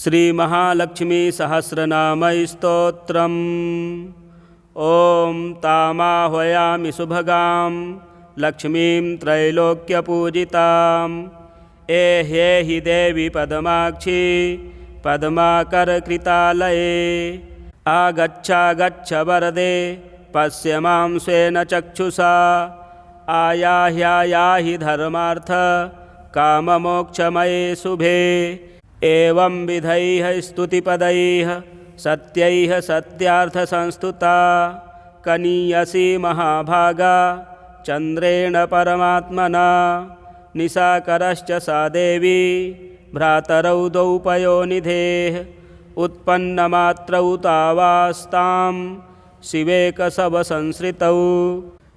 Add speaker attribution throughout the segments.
Speaker 1: श्रीमहालक्ष्मीसहस्रनामस्तोत्रम्। ॐ तामाह्वयामि सुभगां लक्ष्मीं त्रैलोक्यपूजितां। एह्येहि देवी पद्माक्षी पद्माकरकृतालये। आगच्छागच्छ वरदे पश्य मां स्वेन चक्षुषा। आयाह्यायाहि धर्मार्थ काममोक्षमये शुभे। एवं विधैः स्तुतिपदैः सत्यैः सत्यार्थसंस्तुता। कनीयसी महाभागा चन्द्रेण परमात्मना। निशाकरश्च सा देवी भ्रातरौ द्वौ पयोनिधेः। उत्पन्नमात्रौ तावास्तां शिवेकशवसंश्रितौ।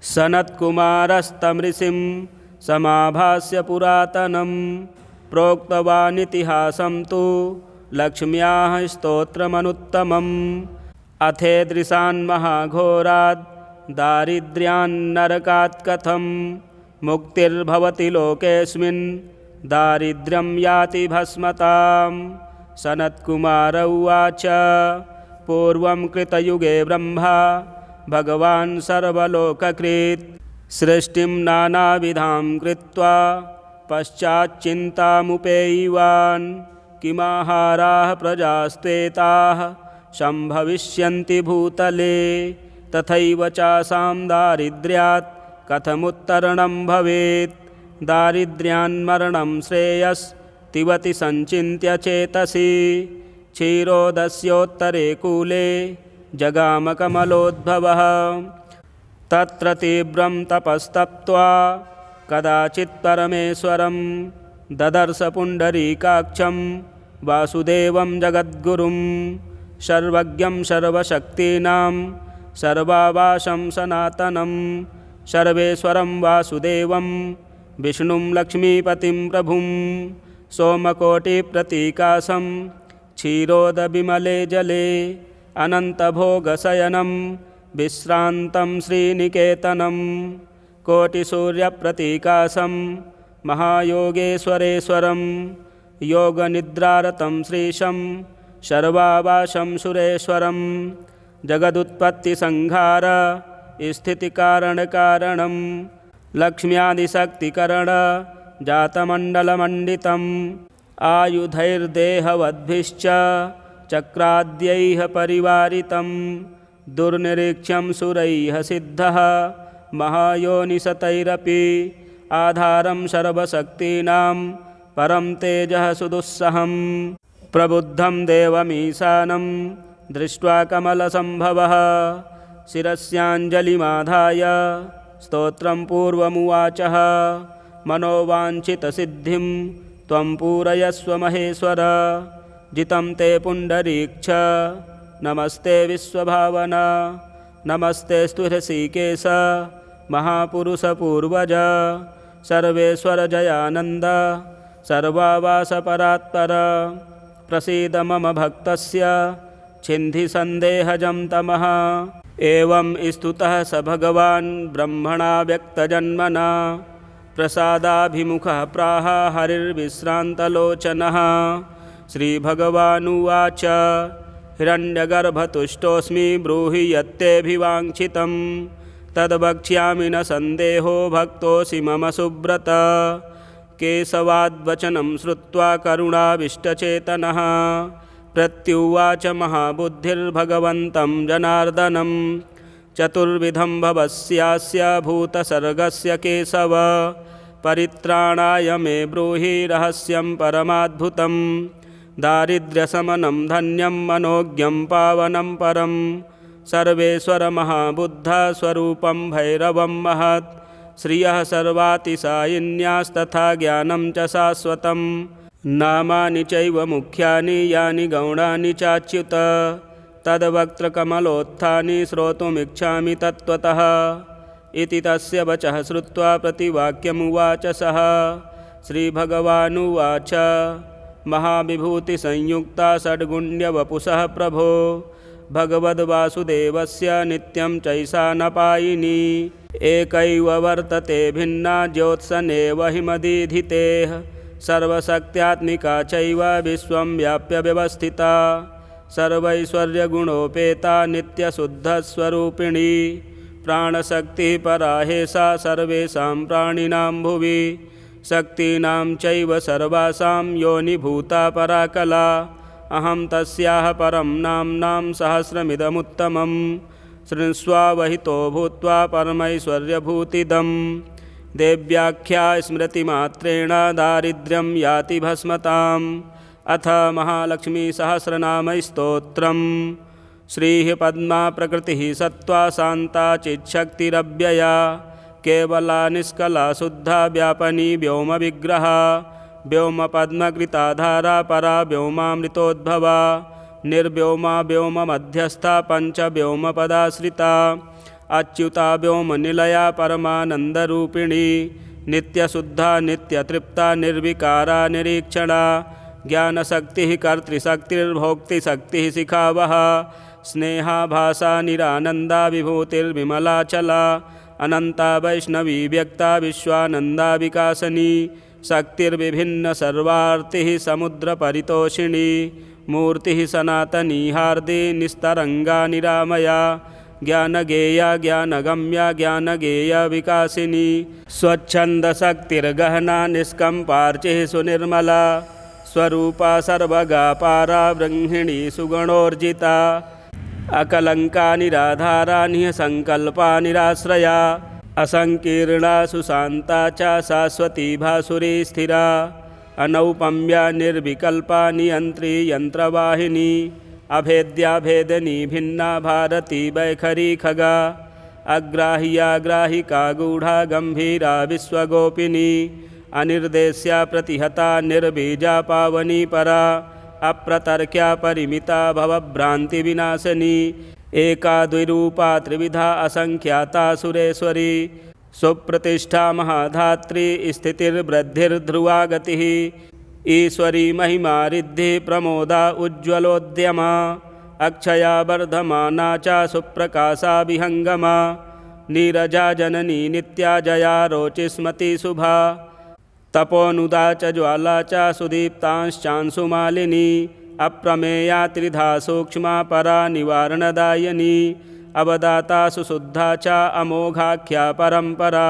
Speaker 1: सनत्कुमारस्तमृषिं समाभास्य पुरातनम्। प्रोक्तवानितिहासं तु लक्ष्म्याः स्तोत्रमनुत्तमम्। अथेदृशान्महाघोरात् दारिद्र्यान्नरकात् कथं मुक्तिर्भवति लोकेऽस्मिन् दारिद्र्यं याति भस्मतां। सनत्कुमार उवाच पूर्वं कृतयुगे ब्रह्मा भगवान् सर्वलोककृत् सृष्टिं नानाविधां कृत्वा पश्चाच्चिन्तामुपेयिवान्। किमाहाराः प्रजास्त्वेताः सम्भविष्यन्ति भूतले। तथैव चासां दारिद्र्यात् कथमुत्तरणं भवेत्। दारिद्र्यान्मरणं श्रेयस्तिवति सञ्चिन्त्य चेतसि। क्षीरोदस्योत्तरे कूले जगाम कमलोद्भवः। तत्र तीव्रं तपस्तप्त्वा कदाचित् परमेश्वरं ददर्श पुण्डरीकाक्षं वासुदेवं जगद्गुरुं। सर्वज्ञं सर्वशक्तीनां सर्वावासं सनातनं सर्वेश्वरं वासुदेवं विष्णुं लक्ष्मीपतिं प्रभुं। सोमकोटिप्रतीकासं क्षीरोदविमले जले अनन्तभोगशयनं विश्रान्तं श्रीनिकेतनं। कोटिसूर्यप्रतीकासं महायोगेश्वरेश्वरं योगनिद्रारतं श्रीशं सर्वावासं सुरेश्वरं। जगदुत्पत्तिसंहार स्थितिकारणकारणं लक्ष्म्यादिशक्तिकरण जातमण्डलमण्डितम्। आयुधैर्देहवद्भिश्च चक्राद्यैः परिवारितं। दुर्निरीक्ष्यं सुरैः सिद्धः महायोनिशतैरपि। आधारं सर्वशक्तीनां परं तेजः सुदुस्सहं। प्रबुद्धं देवमीशानं दृष्ट्वा कमलसम्भवः शिरस्याञ्जलिमाधाय स्तोत्रं पूर्वमुवाचः। मनोवाञ्छितसिद्धिं त्वं पूरयस्व महेश्वर। जितं ते पुण्डरीक्ष नमस्ते विश्वभावना। नमस्ते स्तुहृषिकेश महापुरुषपूर्वज। सर्वेश्वर जयानन्द सर्वावासपरात्पर। प्रसीद मम भक्तस्य छिन्धि सन्देहजं तमः। एवं स्तुतः स भगवान् ब्रह्मणा व्यक्तजन्मना। प्रसादाभिमुखः प्राह हरिर्विश्रान्तलोचनः। श्रीभगवानुवाच हिरण्यगर्भतुष्टोऽस्मि ब्रूहि यत्तेऽभिवाञ्छितं। तद्वक्ष्यामि न सन्देहो भक्तोऽसि मम सुव्रत। केशवाद्वचनं श्रुत्वा करुणाविष्टचेतनः प्रत्युवाच महाबुद्धिर्भगवन्तं जनार्दनं। चतुर्विधं भवस्यास्य भूतसर्गस्य केशव। परित्राणाय मे ब्रूहि रहस्यं परमाद्भुतं। दारिद्र्यशमनं धन्यं मनोज्ञं पावनं परं। सर्वेश्वर महाबुद्ध स्वरूपं भैरवं महत्। श्रियः सर्वातिशायिन्यास्तथा ज्ञानं च शाश्वतं। नामानि चैव मुख्यानि यानि गौणानि चाच्युत। तद्वक्त्रकमलोत्थानि श्रोतुमिच्छामि तत्त्वतः। इति तस्य वचः श्रुत्वा प्रतिवाक्यमुवाच सः। श्रीभगवानुवाच महाविभूतिसंयुक्ता षड्गुण्यवपुषः प्रभो। भगवद्वासुदेवस्य नित्यं चैषा न पायिनी। एकैव वर्तते भिन्ना ज्योत्सनेव हि मदीधितेः। सर्वशक्त्यात्मिका चैव विश्वं व्याप्य व्यवस्थिता सर्वैश्वर्यगुणोपेता नित्यशुद्धस्वरूपिणी प्राणशक्तिः पराहेसा सर्वेषां प्राणिनां भुवि शक्तीनां चैव सर्वासां योनिभूता पराकला अहं तस्याः परं नाम्नां सहस्रमिदमुत्तमं शृण्वहितो भूत्वा परमैश्वर्यभूतिदम् देव्याख्या स्मृतिमात्रेण दारिद्र्यं याति भस्मताम् अथ महालक्ष्मीसहस्रनामस्तोत्रम् श्रीः पद्मा प्रकृतिः सत्त्वा शान्ता चिच्छक्तिरव्यया केवला निष्कला शुद्धा व्यापनी व्योमविग्रहा व्योमपद्मकृताधारा परा व्योमामृतोद्भवा निर्व्योमा व्योममध्यस्था पञ्चव्योमपदाश्रिता अच्युता व्योमनिलया परमानन्दरूपिणी नित्यशुद्धा नित्यतृप्ता निर्विकारा निरीक्षणा ज्ञानशक्तिः कर्तृशक्तिर्भोक्तिशक्तिः शिखावहा स्नेहाभासा निरानन्दा विभूतिर्विमलाचला अनन्ता वैष्णवी व्यक्ता विश्वानन्दा विकासनी शक्तिर्विभिन्न सर्वार्तिः समुद्रपरितोषिणी मूर्तिः सनातनी हार्दी निस्तरङ्गा निरामया ज्ञानगेया ज्ञानगम्या ज्ञानगेया विकासिनी स्वच्छन्दशक्तिर्गहना निष्कम्पार्चिः सुनिर्मला स्वरूपा सर्वगा पारा ब्रह्मिणी सुगुणोर्जिता अकलङ्का निराधारा निःसङ्कल्पा निराश्रया असङ्कीर्णा सुशान्ता च शाश्वती भासुरी स्थिरा अनौपम्या निर्विकल्पा नियन्त्री यन्त्रवाहिनी अभेद्या भेदनी भिन्ना भारती वैखरी खगा अग्राह्या ग्राहिका गूढ़ा गंभीरा विश्वगोपिनी अनिर्देश्या प्रतिहता निर्बीजा पावनी परा अप्रतर्क्या परिमिता भवभ्रान्तिविनाशिनी एका द्विरूपा त्रिविधा असंख्याता सुरेश्वरी सुप्रतिष्ठा महाधात्री स्थितिर्वृद्धिर्ध्रुवा गतिः ईश्वरी महिमा रिद्धिः प्रमोदा उज्ज्वलोद्यमा अक्षया वर्धमाना च सुप्रकाशा विहङ्गमा नीरजा जननी नित्या जया रोचिस्मती शुभा तपोनुदा च ज्वाला च सुदीप्तांश्चांशुमालिनी अप्रमेया त्रिधा सूक्ष्मा परा निवारणदायिनी अवदाता सुशुद्धा च अमोघाख्या परम्परा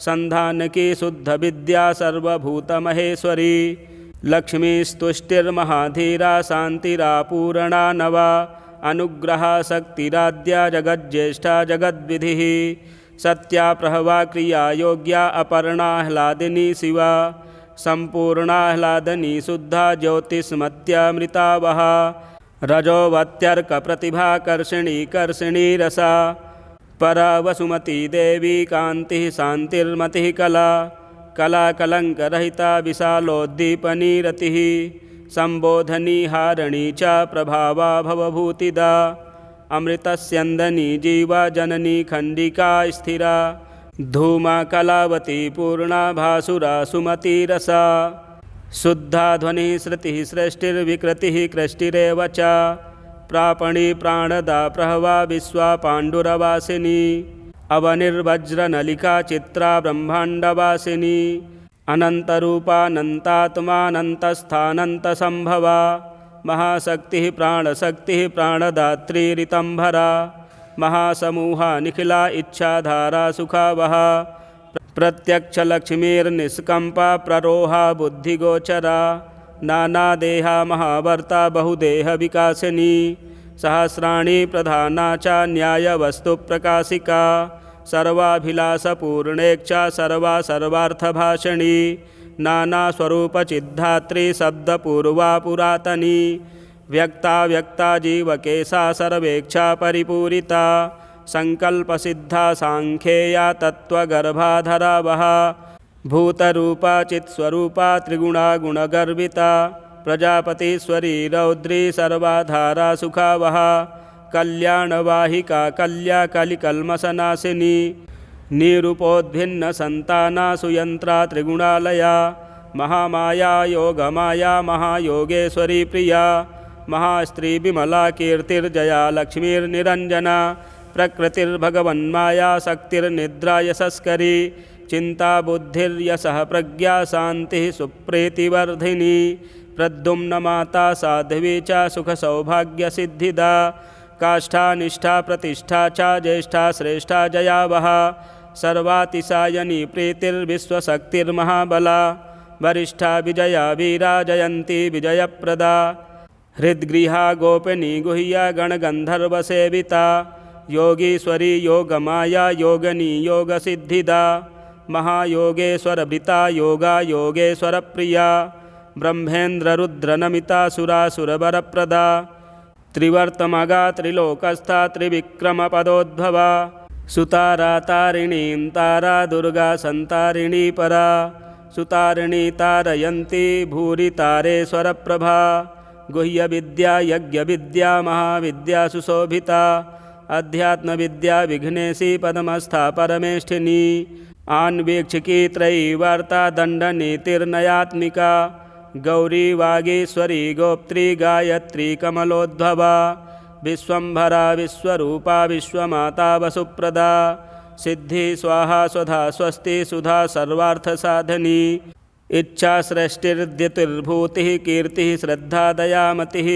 Speaker 1: संधानकी शुद्धविद्या सर्वभूतमहेश्वरी लक्ष्मीस्तुष्टिर्महाधीरा शान्तिरापूरणा नवा अनुग्रहा शक्तिराद्या जगज्ज्येष्ठा जगद्विधिः सत्या प्रहवा क्रिया योग्या अपर्णाह्लादिनी शिवा सम्पूर्णाह्लादनी शुद्धा ज्योतिष्मत्यामृतावहा रजोवत्यर्कप्रतिभाकर्षिणी कर्षिणी रसा परा वसुमती देवी कान्तिः शान्तिर्मतिः कला कलाकलङ्करहिता विशालोद्दीपनी रतिः सम्बोधनी हारिणी च प्रभावा भवभूतिदा अमृतस्यन्दनी जीवा जननी खण्डिका स्थिरा धूमा कलावती पूर्णा भासुरा सुमती रसा शुद्धा ध्वनिः श्रुतिः सृष्टिर्विकृतिः कृष्टिरेव च प्रापणी प्राणदा प्रहवा विश्वा पाण्डुरवासिनी अवनिर्वज्रनलिका चित्रा ब्रह्माण्डवासिनी अनन्तरूपानन्तात्मानन्तस्थानन्तसम्भवा महाशक्तिः प्राणशक्तिः प्राणदात्री ऋतंभरा महासमूहा निखिला इच्छाधारा सुखावहा प्रत्यक्षलक्ष्मीर्निष्कम्पा प्ररोहा बुद्धिगोचरा नानादेहा महावर्ता बहुदेहविकासिनी सहस्राणि प्रधाना च न्यायवस्तुप्रकाशिका सर्वाभिलाषपूर्णेक्षा सर्वा सर्वार्थभाषिणी नानास्वरूपचिद्धात्री शब्दपूर्वा पुरातनी व्यक्ता व्यक्ता जीवकेशा सर्वेक्षा परिपूरिता संकल्पसिद्धा सांख्येया तत्त्वगर्भाधरा वहा भूतरूपा चित्स्वरूपा त्रिगुणा गुणगर्विता प्रजापतीश्वरी रौद्री सर्वाधारा सुखावहा कल्याणवाहिका कल्या कलिकल्मषनाशिनी निरूपोद्भिन्न संताना सुयंत्रा त्रिगुणालया महामाया योगमाया महायोगेश्वरी प्रिया महास्त्री विमला कीर्तिर्जया लक्ष्मीर्निरंजना प्रकृतिर्भगवन्माया शक्तिर्निद्रा यशस्करी चिन्ताबुद्धिर्यशः प्रज्ञा शान्तिः सुप्रीतिवर्धिनी प्रद्युम्नमाता साध्वी च सुखसौभाग्यसिद्धिदा काष्ठा निष्ठा प्रतिष्ठा च ज्येष्ठा श्रेष्ठा जयावहा सर्वातिशायनी प्रीतिर्विश्वशक्तिर्महाबला वरिष्ठा विजया वीरा जयन्ती विजयप्रदा हृद्गृहा गोपिनी गुह्या गणगन्धर्वसेविता योगीश्वरी योगमाया योगिनी योगसिद्धिदा महायोगेश्वरभृता योगा योगेश्वरप्रिया ब्रह्मेन्द्ररुद्रनमिता सुरासुरवरप्रदा त्रिवर्तमगा त्रिलोकस्था त्रिविक्रमपदोद्भवा सुतारा तारिणीं तारा दुर्गा संतारिणी परा सुतारिणी तारयन्ती भूरि तारेश्वरप्रभा गुह्यविद्या यज्ञविद्या महाविद्या सुशोभिता अध्यात्मविद्या विघ्नेशी पद्मस्था परमेष्ठिनी आन्वीक्षिकी त्रयीवार्ता दण्डनीतिर्नयात्मिका गौरी वागीश्वरी गोप्त्री गायत्री कमलोद्भवा विश्वम्भरा विश्वरूपा विश्वमाता वसुप्रदा सिद्धि स्वाहा स्वधा स्वस्ति सुधा सर्वार्थसाधनी इच्छा सृष्टिर्द्युतिर्भूतिः कीर्तिः श्रद्धा दयामतिः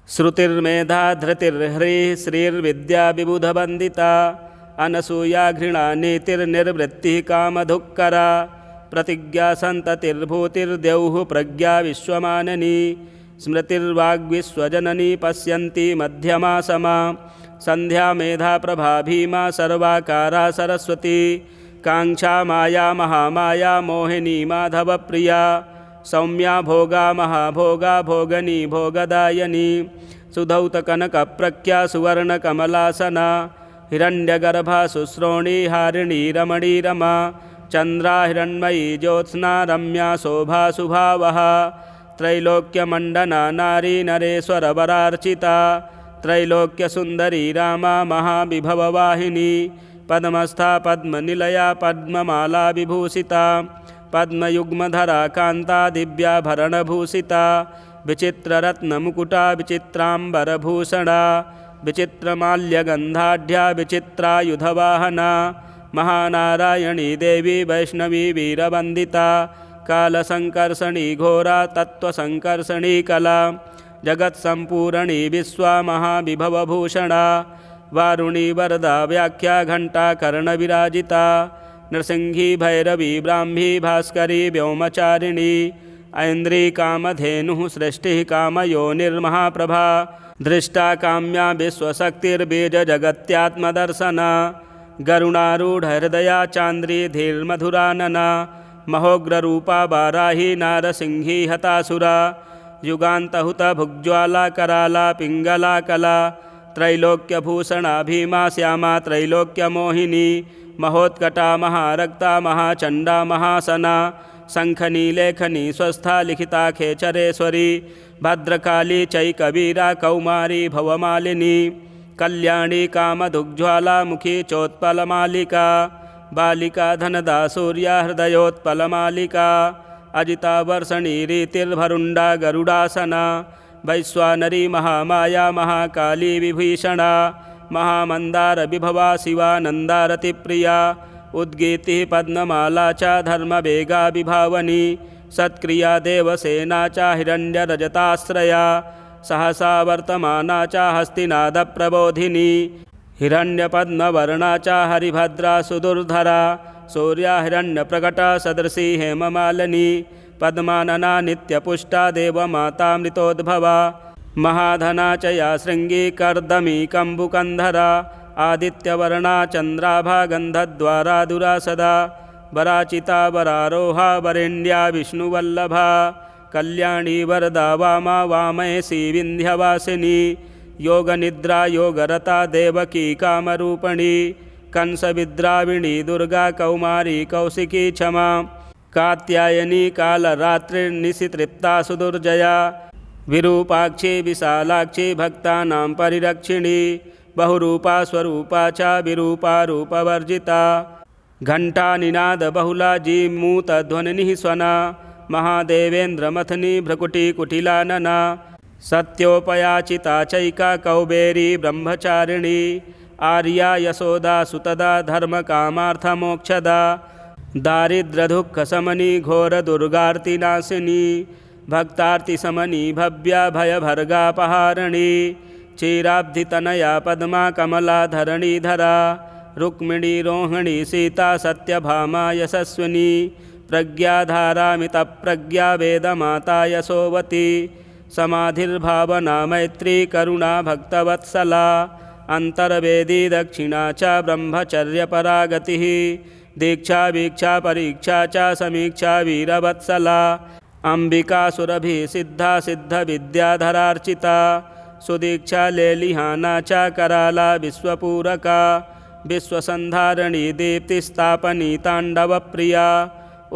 Speaker 1: श्रुतिर्मेधा धृतिर्ह्रीः श्रीर्विद्या विबुधवन्दिता अनसूया घृणा नीतिर्निर्वृत्तिः कामधुक्करा प्रतिज्ञा सन्ततिर्भूतिर्द्यौः प्रज्ञा विश्वमाननी स्मृतिर्वाग्विश्वजननी पश्यन्ती मध्यमा समा संध्या मेधा प्रभा भीमा सर्वाकारा सरस्वती कांक्षा माया महामाया मोहिनी माधवप्रिया सौम्या भोगा महाभोगा भोगनी भोगदायनी सुधौतकनकप्रख्या सुवर्णकमलासना हिरण्यगर्भा शुश्रोणी हारिणी रमणी रमा चंद्रा हिरण्मयी ज्योत्स्ना रम्या शोभा शुभावहा त्रैलोक्यमण्डना नारी नरेश्वरवरार्चिता त्रैलोक्यसुन्दरी रामा महाविभववाहिनी पद्मस्था पद्मनिलया पद्ममाला विभूषिता पद्मयुग्मधरा कान्ता दिव्याभरणभूषिता विचित्ररत्नमुकुटा विचित्राम्बरभूषणा विचित्रमाल्यगन्धाढ्या विचित्रायुधवाहना महानारायणी देवी वैष्णवी वीरवन्दिता कालसंकर्षणी घोरा तत्त्वसंकर्षणी कला जगत्सम्पूरणी विश्वा महाविभवभूषणा वारुणी वरदा व्याख्या घंटा कर्णविराजिता नृसिंही भैरवी ब्राह्मी भास्करी व्योमचारिणी ऐन्द्री कामधेनुः सृष्टिः कामयोनिर्महाप्रभा दृष्टा काम्या विश्वशक्तिर्बीजजगत्यात्मदर्शना गरुणारूढहृदया चान्द्री धीर्मधुरानना महोग्ररूपा वाराही नारसिंही हतासुरा युगान्तहुता भुग्ज्वाला कराला पिङ्गला कला त्रैलोक्यभूषणा भीमा श्यामा त्रैलोक्यमोहिनी महोत्कटा महारक्ता महाचण्डा महासना शङ्खनीलेखनी स्वस्था लिखिता खेचरेश्वरी भद्रकाली चैकवीरा कौमारी भवमालिनी कल्याणी कामधुग्ज्वाला मुखी चोत्पलमालिका बालिका धनदा सूर्या हृदयोत्पलमालिका अजिता वर्षणी रीतिर्भरुण्डा गरुडासना वैश्वानरी महामाया महाकाली विभीषणा महामन्दार विभवा शिवानन्दारतिप्रिया उद्गीतिः पद्ममाला च धर्मवेगा विभावनी सत्क्रिया देवसेना च हिरण्यरजताश्रया सहसा वर्तमाना च हस्तिनादप्रबोधिनी हिरण्यपद्मवर्णा च हरिभद्रा सुदुर्धरा सूर्या हिरण्यप्रकटा सदृशी हेममालिनी पद्मानना नित्यपुष्टा देवमातामृतोद्भवा महाधना च या शृङ्गी कर्दमी कम्बुकन्धरा आदित्यवर्णा चन्द्राभा गन्धद्वारा दुरासदा वराचिता वरारोहा वरेण्या विष्णुवल्लभा कल्याणी वरदा वामा वामयसी विन्ध्यवासिनी योगनिद्रा योगरता देवकी कामरूपिणी कंसविद्राविणी दुर्गा कौमारी कौशिकी क्षमा कात्यायनी कालरात्रिर्निशितृप्ता सुदुर्जया विरूपाक्षी विशालाक्षी भक्तानां परिरक्षिणी बहुरूपा स्वरूपा च विरूपा रूपवर्जिता घंटा निनाद बहुला जीमूतध्वनिः स्वना महादेवेन्द्रमथनी भ्रकुटी कुटिलानना सत्योपयाचिता चैका कौबेरी ब्रह्मचारिणी आर्या यशोदा सुतदा धर्मकामार्थमोक्षदा दारिद्र्यदुःखशमनी घोरदुर्गार्तिनाशिनी भक्तार्तिशमनी भव्या भयभर्गापहारिणी क्षीराब्धितनया पद्मा कमलाधरणीधरा रुक्मिणी रोहिणी सीता सत्यभामा यशस्विनी प्रज्ञाधारामितप्रज्ञा वेदमाता यशोवती समाधिर्भावना मैत्री करुणा भक्तवत्सला अंतर्वेदी दक्षिणा च ब्रह्मचर्यपरा गतिः दीक्षा वीक्षा परीक्षा च समीक्षा वीरवत्सला अंबिका सुरभि सिद्धा सिद्ध विद्याधरार्चिता सुदीक्षा लेलिहाना च कराला विश्वपूरका विश्वसंधारिणी दीप्तिस्तापनी तांडवप्रिया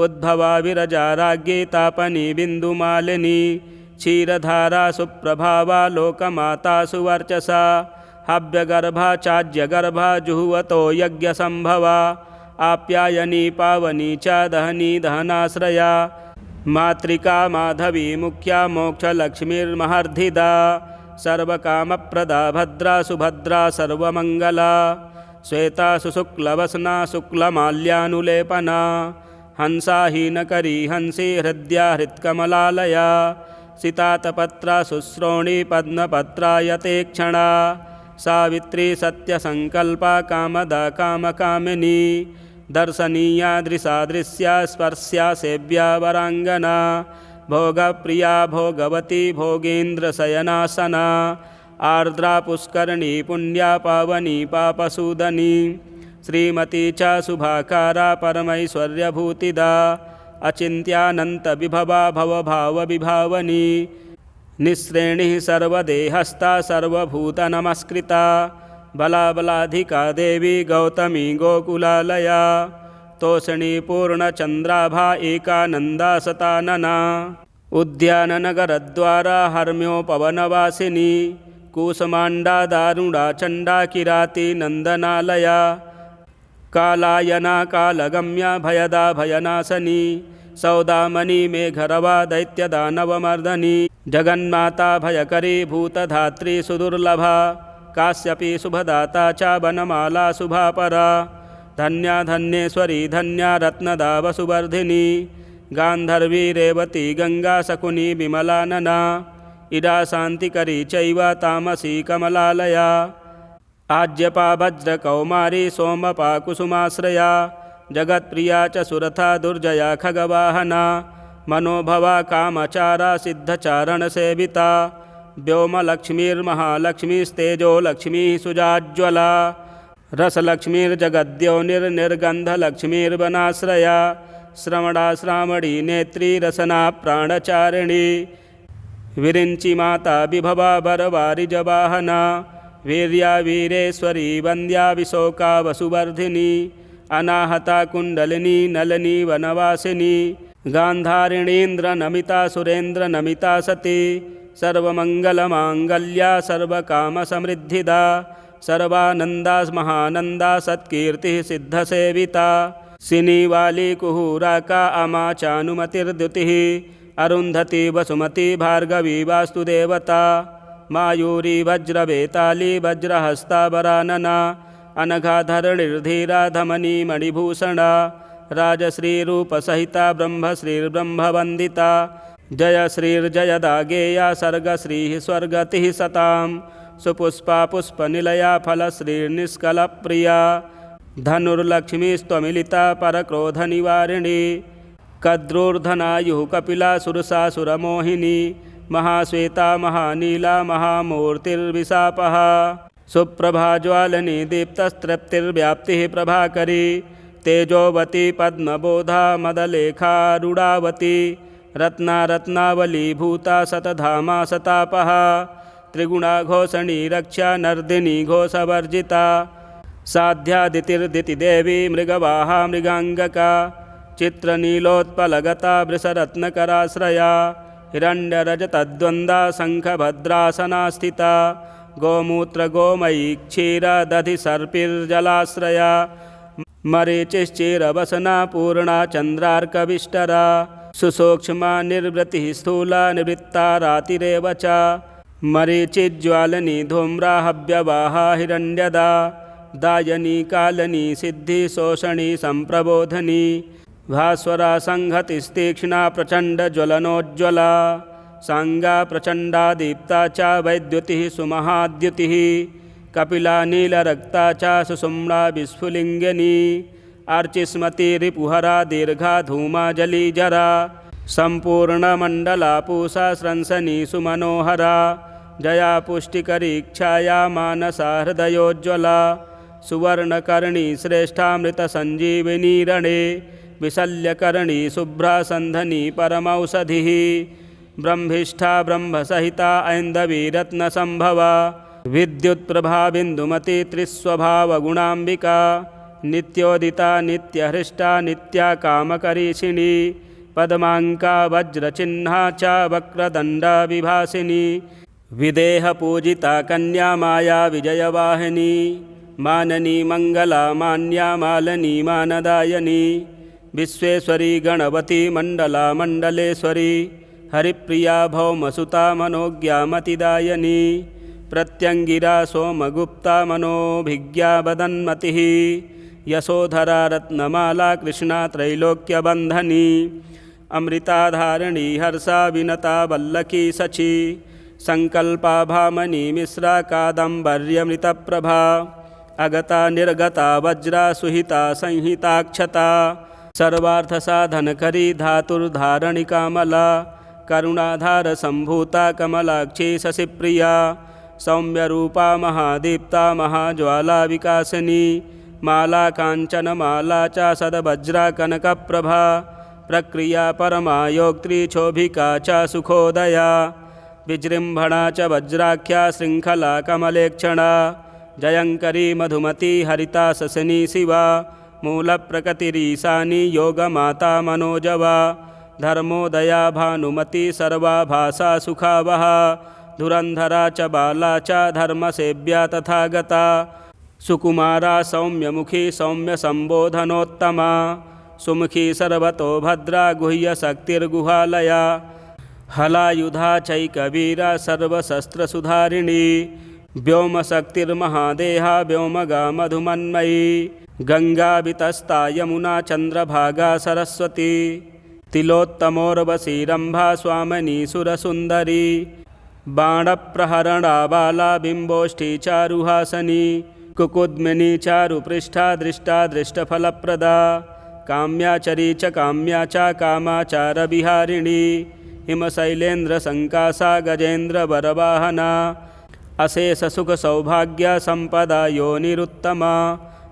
Speaker 1: उद्भवा विरजा राज्ञी तापनी बिंदुमालिनी क्षीरधारा सुप्रभावा लोकमाता सुवर्चसा हव्यगर्भा चाज्यगर्भा जुहुवतो यज्ञसंभवा आप्यायनी पावनी च दहनी दहनाश्रया मातृका माधवी मुख्या मोक्षलक्ष्मीर्महर्धिदा सर्वकामप्रदा भद्रा सुभद्रा सर्वमंगला श्वेता सुशुक्लवसना शुक्लमाल्यानुलेपना हंसाहीनकरी हंसी हृद्या हृत्कमलालया सितातपत्रा शुश्रोणी पद्मपत्रायते क्षणा सावित्री सत्यसंकल्पा कामदा कामकामिनी दर्शनीया दृशादृश्या स्पर्श्या सेव्या वरांगना भोगप्रिया भोगवती भोगेन्द्रशयनासना आर्द्रा पुष्करणी पुण्या पावनी पापसूदनी श्रीमती च शुभाकारा परमैश्वर्यभूतिदा अचिन्त्यानन्तविभवा भवभावविभावनी निःश्रेणिः सर्वदेहस्था सर्वभूतनमस्कृता बलाबलाधिका देवी गौतमी गोकुलालया तोषणी पूर्णचन्द्राभा एकानन्दा सतानना उद्याननगरद्वारा हर्म्योपवनवासिनी कूसमाण्डा दारुणा चण्डा किराती नन्दनालया कालायना कालगम्या भयदा भयनाशनी सौदामनी मेघरवा दैत्यदानवमर्दनी जगन्माता भयकरी भूतधात्री सुदुर्लभा काश्यपी शुभदाता च वनमाला शुभापरा धन्या धन्येश्वरी धन्या रत्नदा वसुवर्धिनी गान्धर्वी रेवती गंगा शकुनी विमलानना इडा शान्तिकरी चैव तामसी कमलालया आज्यपा वज्रकौमारी सोमपा कुसुमाश्रया जगत्प्रिया च सुरथा दुर्जया खगवाहना मनोभवा कामचारा सिद्धचारणसेविता व्योमलक्ष्मीर्महालक्ष्मीस्तेजोलक्ष्मीः सुजाज्वला रसलक्ष्मीर्जगद्योनिर्निर्गन्धलक्ष्मीर्वनाश्रया श्रवणा श्रावणी नेत्री रसना प्राणचारिणी विरिञ्चि माता विभवा वरवारिजवाहना वीर्या वीरेश्वरी वन्द्या विशोका वसुवर्धिनी अनाहता कुण्डलिनी नलिनी वनवासिनी गान्धारिणीन्द्रनमिता सुरेन्द्रनमिता सती सर्वमङ्गलमाङ्गल्या सर्वकामसमृद्धिदा सर्वानन्दा महानन्दा सत्कीर्तिः सिद्धसेविता सिनीवाली कुहूराका अमा चानुमतिर्द्युतिः अरुन्धती वसुमती भार्गवी वास्तुदेवता मायूरी वज्रवेताली वज्रहस्ता वरानना अनघाधरणिर्धीरा धमनी मणिभूषणा राजश्रीरूपसहिता ब्रह्मश्रीर्ब्रह्मवन्दिता जय श्रीर्जयदा गेया सर्गश्रीः स्वर्गतिः सतां सुपुष्पा पुष्पनिलया फलश्रीर्निष्कलप्रिया धनुर्लक्ष्मीस्त्वमिलिता परक्रोधनिवारिणी कद्रूर्धनायुः कपिला सुरसासुरमोहिनी महाश्वेता महानीला महामूर्तिर्विशापः सुप्रभाज्वालिनी दीप्तस्तृप्तिर्व्याप्तिः प्रभाकरी तेजोवती पद्मबोधा मदलेखारूढावती रत्ना रत्नावलीभूता शतधामा शतापः त्रिगुणा घोषणी रक्षा नर्दिनी घोषवर्जिता साध्यादितिर्दितिदेवी मृगवाहा मृगाङ्गका चित्रनीलोत्पलगता वृषरत्नकराश्रया हिरण्यरजतद्वन्द्वा शङ्खभद्रासना स्थिता गोमूत्रगोमयी क्षीरदधिसर्पिर्जलाश्रया मरीचिश्चिरवसना पूर्णा चन्द्रार्कविष्टरा सुसूक्ष्मा निर्वृतिः स्थूला निवृत्ता रातिरेव च मरीचिज्ज्वालिनी धूम्रा हव्यवाहा हिरण्यदा दायनी कालनी सिद्धि शोषणी संप्रबोधनी भास्वरा संहतिस्तीक्ष्णा प्रचण्डज्वलनोज्ज्वला सांगा प्रचण्डा दीप्ता च वैद्युतिः सुमहाद्युतिः कपिला नीलरक्ता च सुषुम्ना विस्फुलिङ्गिनी अर्चिस्मती रिपुहरा दीर्घा धूमा जलीजरा सम्पूर्णमण्डला पूषा स्रंसनी सुमनोहरा जया पुष्टिकरीक्षाया मानसा हृदयोज्ज्वला सुवर्णकर्णी श्रेष्ठामृतसञ्जीविनी रणे विशल्यकर्णी शुभ्रा सन्धनी परमौषधिः ब्रह्मिष्ठा ब्रह्मसहिता ऐन्दवी रत्नसम्भवा विद्युत्प्रभा बिन्दुमती त्रिस्वभावगुणाम्बिका नित्योदिता नित्यहृष्टा नित्या कामकरीषिणी पद्माङ्का वज्रचिह्ना च वक्रदण्डा विभासिनी विदेहपूजिता कन्या माया विजयवाहिनी माननी मङ्गला मान्या मालनी मानदायनी विश्वेश्वरी गणवती मण्डला मण्डलेश्वरी हरिप्रिया भौमसुता मनोज्ञा मतिदायनी प्रत्यङ्गिरा सोमगुप्ता मनोभिज्ञा वदन्मतिः यशोधरा रत्नमाला कृष्णा त्रैलोक्यबन्धनी अमृताधारिणी हर्षा विनता वल्लकी सची संकल्पा भामनी मिश्रा कादम्बर्यमृतप्रभा अगता निर्गता वज्रा सुहिता संहिताक्षता सर्वार्थसाधनकरी धातुर्धारणिकामला करुणाधार संभूता कमलाक्षी शशिप्रिया सौम्यरूपा महादीप्ता महाज्वाला विकासिनी माला काञ्चनमाला च सद्वज्रा कनकप्रभा प्रक्रिया परमा योक्त्री क्षोभिका च सुखोदया विजृम्भणा च वज्राख्या शृङ्खला कमलेक्षणा जयङ्करी मधुमती हरिता शशनी शिवा मूलप्रकृतिरीशानी योगमाता मनोजवा धर्मोदया भानुमती सर्वा भाषा सुखावहा धुरन्धरा च बाला च धर्मसेव्या तथागता सुकुमारा सौम्यमुखी सौम्यसम्बोधनोत्तमा सुमुखी सर्वतो भद्रा गुह्यशक्तिर्गुहालया हलायुधा चैकवीरा सर्वशस्त्रसुधारिणी व्योमशक्तिर्महादेहा व्योमगा मधुमन्मयी गंगा वितस्ता यमुना चंद्रभागा सरस्वती तिलोत्तमोर्वशी रंभा स्वामिनी सुरसुंदरी बाणप्रहरणा बाला बिंबोष्ठी चारुहासनी कुकुद्मिनी चारुपृष्ठा दृष्टा दृष्टफलप्रदा काम्याचरी च काम्या च कामाचारविहारिणी हिमशैलेन्द्रसङ्कासा गजेन्द्रवरवाहना अशेषसुखसौभाग्या सम्पदा योनिरुत्तमा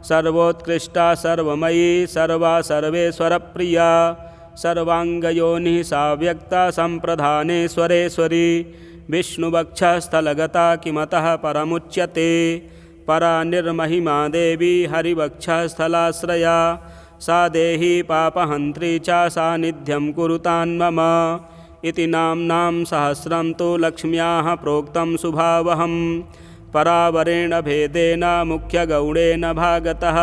Speaker 1: सर्वोत्कृष्टा सर्वमयी सर्वा सर्वेश्वरप्रिया सर्वाङ्गयोनिः साव्यक्ता सम्प्रधानेश्वरेश्वरी विष्णुवक्षस्थलगता किमतः परमुच्यते परा निर्महिमा देवी हरिवक्षस्थलाश्रया सा देही पापहन्त्री च सान्निध्यं कुरुतान्मम इति नाम्नां सहस्रं तु लक्ष्म्याः प्रोक्तं शुभावहं परावरेण भेदेन मुख्यगौडेन भागतः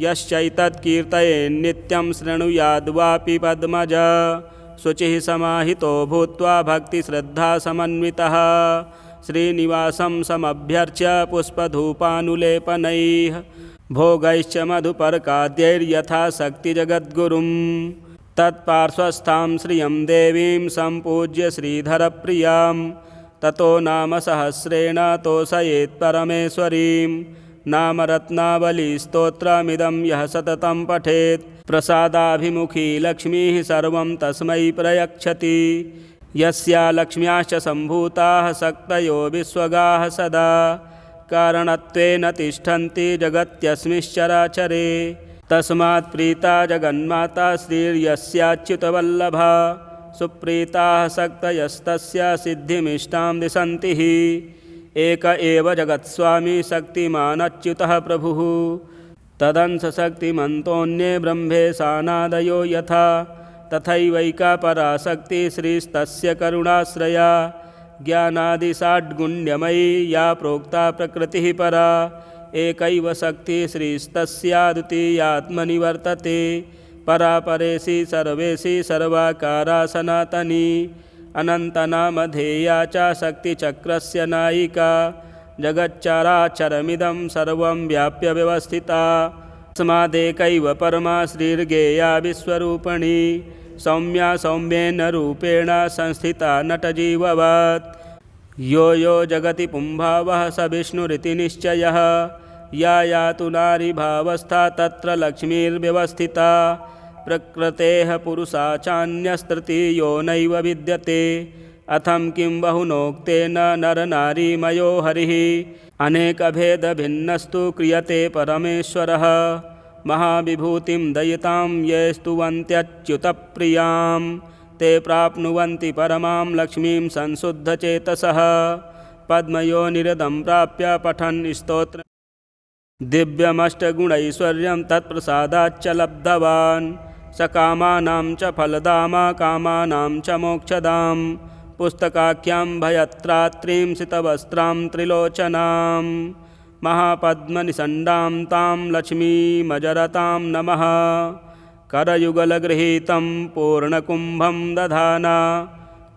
Speaker 1: यश्चैतत्कीर्तयेन्नित्यं शृणुयाद्वापि पद्मज शुचिः समाहितो भूत्वा भक्तिश्रद्धासमन्वितः श्रीनिवासं समभ्यर्च्य पुष्पधूपानुलेपनैः भोगैश्च मधुपर्काद्यैर्यथाशक्तिजगद्गुरुं तत्पार्श्वस्थां श्रियं देवीं सम्पूज्य श्रीधरप्रियां ततो नाम सहस्रेण तोषयेत् परमेश्वरीं नामरत्नावलीस्तोत्रमिदं यः सततं पठेत् प्रसादाभिमुखी लक्ष्मीः सर्वं तस्मै प्रयच्छति यस्या लक्ष्म्याश्च सम्भूताः शक्तयो विश्वगाः सदा कारणत्वेन तिष्ठन्ति जगत्यस्मिश्चराचरे तस्मात् प्रीता जगन्माता श्रीर्यस्याच्युतवल्लभा सुप्रीताः शक्तयस्तस्य सिद्धिमिष्टां दिशन्ति एक एव जगत्स्वामी शक्तिमानच्युतः प्रभुः तदंशशक्तिमन्तोऽन्ये ब्रह्मेशानादयो यथा तथैवैका पराशक्ति श्रीस्तस्य करुणाश्रया ज्ञानादिषाड्गुण्यमयी या प्रोक्ता प्रकृतिः परा एकैव शक्ति श्रीस्तस्याद्वितीयात्मनि वर्तते परा परेशि सर्वेशि सर्वाकारा सनातनी अनन्तनामधेया च शक्तिचक्रस्य नायिका जगच्चराचरमिदं सर्वं व्याप्य व्यवस्थिता तस्मादेकैव परमा श्रीर्गेया विश्वरूपिणी सौम्या सौम्येन रूपेण संस्थिता नटजीववत् यो यो जगति पुंभावः स विष्णुरिति निश्चयः या या तु नारीभावस्था तत्र लक्ष्मीर्व्यवस्थिता प्रकृतेः पुरुषा चान्यस्तृतीयो नैव विद्यते अथं किं बहुनोक्तेन नरनारीमयो हरिः अनेकभेदभिन्नस्तु क्रियते परमेश्वरः महाविभूतिं दयितां ये स्तुवन्त्यच्युतप्रियां ते प्राप्नुवन्ति परमां लक्ष्मीं संशुद्धचेतसः पद्मयोनिरदं प्राप्य पठन् स्तोत्रं दिव्यमष्टगुणैश्वर्यं तत्प्रसादाच्च लब्धवान् स कामानां च फलदामा कामानां च मोक्षदां पुस्तकाख्यां भयत्रात्रीं सितवस्त्रां त्रिलोचनां महापद्मनिषण्डां तां लक्ष्मीमजरतां नमः करयुगलगृहीतं पूर्णकुम्भं दधाना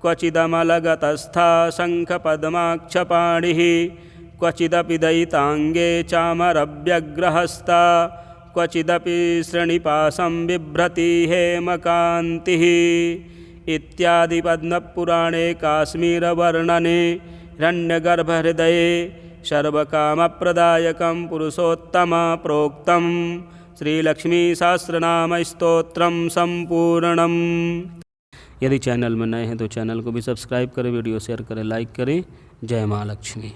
Speaker 1: क्वचिदमलगतस्था शङ्खपद्माक्षपाणिः क्वचिदपि दयिताङ्गे चामरव्यग्रहस्ता क्वचिदपि श्रेणिपाशं बिभ्रति हेमकान्तिः इत्यादि पद्मपुराणे काश्मीरवर्णने हिरण्यगर्भहृदये सर्वकामप्रदायकं पुरुषोत्तम प्रोक्तं श्रीलक्ष्मीसहस्रनामस्तोत्रं सम्पूर्णम्। यदि चैनल में नए हैं तो चैनल को भी सब्सक्राइब करें, वीडियो शेयर करें, लाइक करें। जय माँ लक्ष्मी।